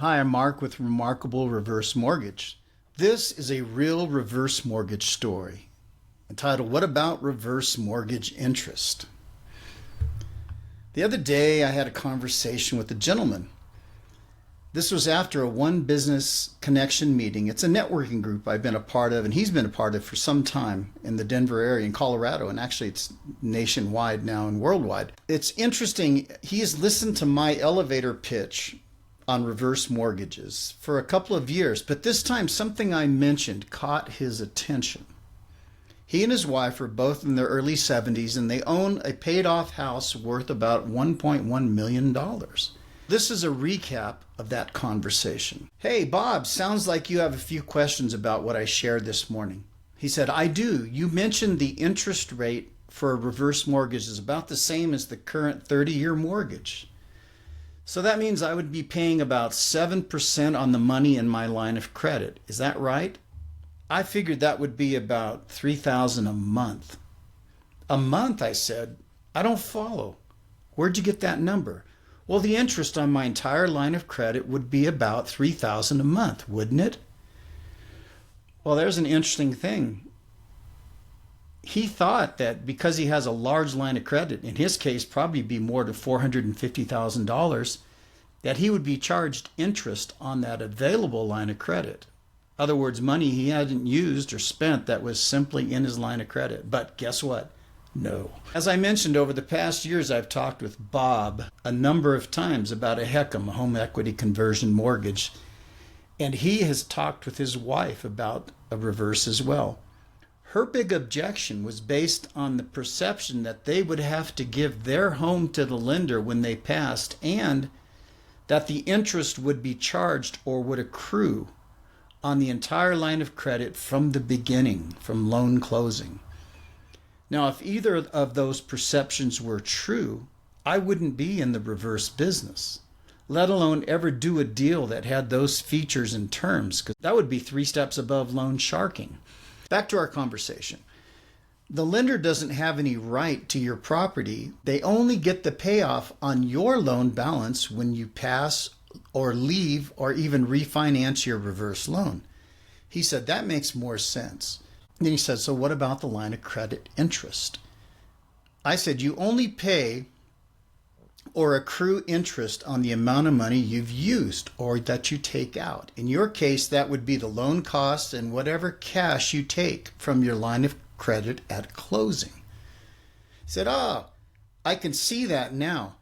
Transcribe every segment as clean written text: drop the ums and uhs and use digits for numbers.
Hi, I'm Mark with Remarkable Reverse Mortgage. This is a real reverse mortgage story entitled, What About Reverse Mortgage Interest? The other day, I had a conversation with a gentleman. This was after a One Business Connection meeting. It's a networking group I've been a part of, and he's been a part of for some time in the Denver area in Colorado, and actually it's nationwide now and worldwide. It's interesting, he has listened to my elevator pitch on reverse mortgages for a couple of years, but this time something I mentioned caught his attention. He and his wife are both in their early 70s, and they own a paid-off house worth about $1.1 million. This is a recap of that conversation. Hey, Bob, sounds like you have a few questions about what I shared this morning. He said, I do. You mentioned the interest rate for a reverse mortgage is about the same as the current 30-year mortgage. So that means I would be paying about 7% on the money in my line of credit. Is that right? I figured that would be about $3,000 a month. A month, I said. I don't follow. Where'd you get that number? Well, the interest on my entire line of credit would be about $3,000 a month, wouldn't it? Well, there's an interesting thing. He thought that because he has a large line of credit, in his case probably be more than $450,000, that he would be charged interest on that available line of credit. In other words, money he hadn't used or spent that was simply in his line of credit. But guess what? No. As I mentioned, over the past years, I've talked with Bob a number of times about a HECM, a home equity conversion mortgage, and he has talked with his wife about a reverse as well. Her big objection was based on the perception that they would have to give their home to the lender when they passed, and that the interest would be charged or would accrue on the entire line of credit from the beginning, from loan closing. Now, if either of those perceptions were true, I wouldn't be in the reverse business, let alone ever do a deal that had those features and terms, because that would be 3 steps above loan sharking. Back to our conversation. The lender doesn't have any right to your property. They only get the payoff on your loan balance when you pass or leave or even refinance your reverse loan. He said, that makes more sense. Then he said, so what about the line of credit interest? I said, you only pay or accrue interest on the amount of money you've used or that you take out. In your case, that would be the loan costs and whatever cash you take from your line of credit at closing. He said, I can see that now.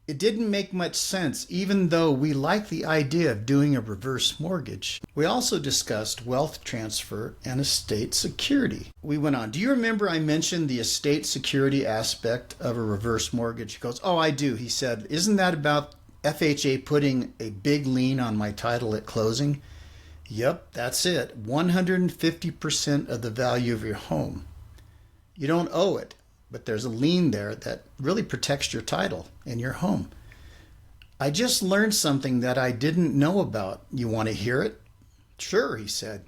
It didn't make much sense, even though we like the idea of doing a reverse mortgage. We also discussed wealth transfer and estate security. We went on, do you remember I mentioned the estate security aspect of a reverse mortgage? He goes, oh, I do. He said, isn't that about FHA putting a big lien on my title at closing? Yep, that's it. 150% of the value of your home. You don't owe it, but there's a lien there that really protects your title and your home. I just learned something that I didn't know about. You want to hear it? Sure, he said.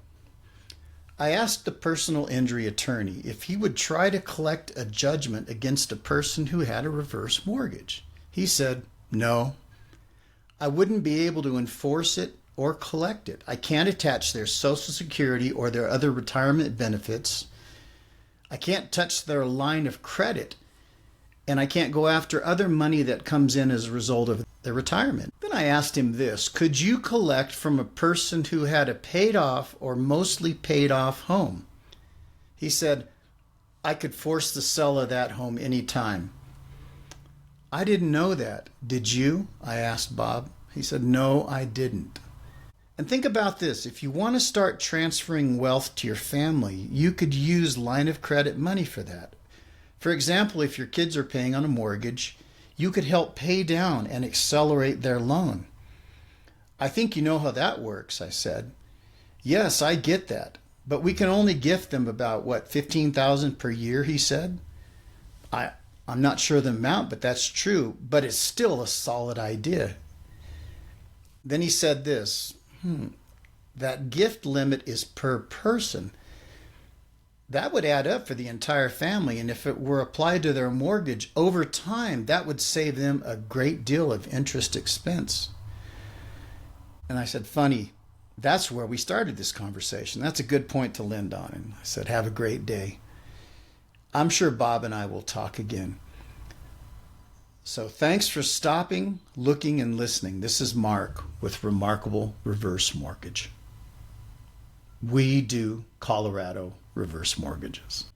I asked the personal injury attorney if he would try to collect a judgment against a person who had a reverse mortgage. He said, no, I wouldn't be able to enforce it or collect it. I can't attach their Social Security or their other retirement benefits. I can't touch their line of credit, and I can't go after other money that comes in as a result of their retirement. Then I asked him this, could you collect from a person who had a paid off or mostly paid off home? He said, I could force the sale of that home anytime. I didn't know that. Did you? I asked Bob. He said, no, I didn't. And think about this. If you want to start transferring wealth to your family, you could use line of credit money for that. For example, if your kids are paying on a mortgage, you could help pay down and accelerate their loan. I think you know how that works, I said. Yes, I get that. But we can only gift them about, $15,000 per year, he said. I'm not sure the amount, but that's true. But it's still a solid idea. Then he said this, that gift limit is per person. That would add up for the entire family, and if it were applied to their mortgage over time, that would save them a great deal of interest expense. And I said, funny, that's where we started this conversation. That's a good point to end on. And I said, have a great day. I'm sure Bob and I will talk again. So thanks for stopping, looking, and listening. This is Mark with Remarkable Reverse Mortgage. We do Colorado reverse mortgages.